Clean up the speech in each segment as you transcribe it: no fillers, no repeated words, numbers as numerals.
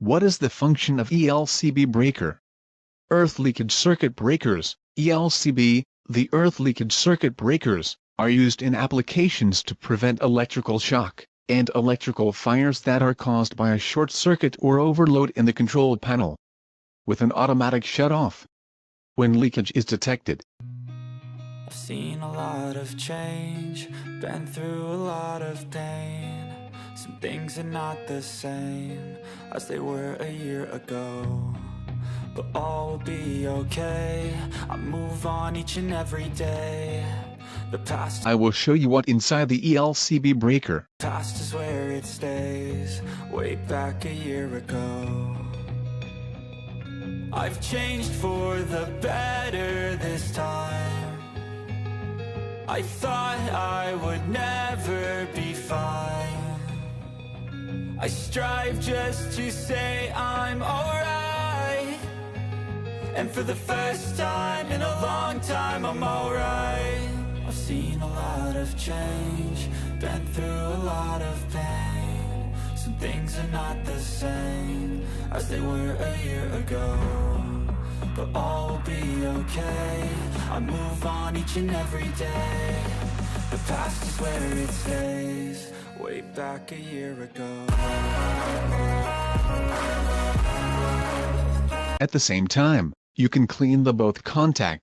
What is the function of ELCB breaker? Earth Leakage Circuit Breakers, ELCB. The earth leakage circuit breakers are used in applications to prevent electrical shock and electrical fires that are caused by a short circuit or overload in the control panel, with an automatic shut-off when leakage is detected. I've seen a lot of change, been through a lot of pain. Some things are not the same as they were a year ago, but all will be okay. I move on each and every day. The past, I will show you what inside the ELCB breaker. Past is where it stays, way back a year ago. I've changed for the better this time. I thought I would never be fine. I strive just to say I'm alright, and for the first time in a long time I'm alright. I've seen a lot of change, been through a lot of pain. Some things are not the same as they were a year ago, but all will be okay. I move on each and every day. The past is where it stays, way back a year ago. At the same time, you can clean the both contact.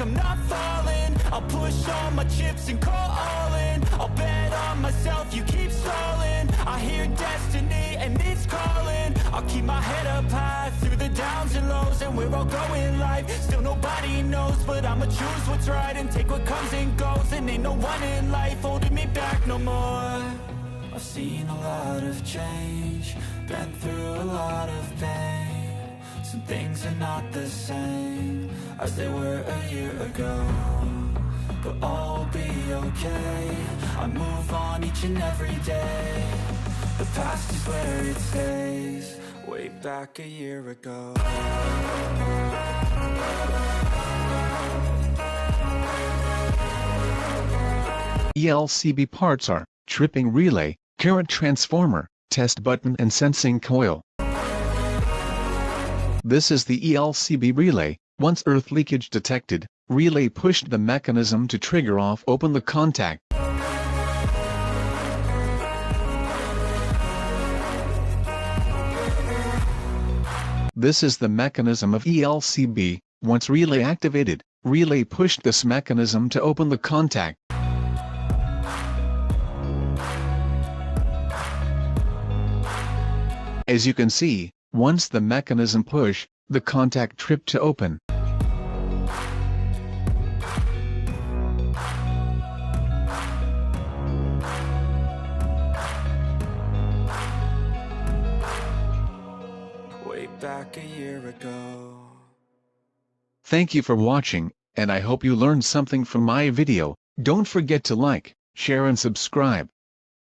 I'm not falling, I'll push all my chips and call all in. I'll bet on myself, you keep stalling. I hear destiny and it's calling. I'll keep my head up high through the downs and lows, and we're all going life. Still nobody knows, but I'ma choose what's right and take what comes and goes. And ain't no one in life holding me back no more. I've seen a lot of change, been through a lot of pain. Some things are not the same as they were a year ago, but all will be okay. I move on each and every day. The past is where it stays, way back a year ago. ELCB parts are tripping relay, current transformer, test button and sensing coil. This is the ELCB relay. Once earth leakage detected, relay pushed the mechanism to trigger off open the contact. This is the mechanism of ELCB. Once relay activated, relay pushed this mechanism to open the contact. As you can see, once the mechanism push, the contact tripped to open. Way back a year ago. Thank you for watching, and I hope you learned something from my video. Don't forget to like, share and subscribe.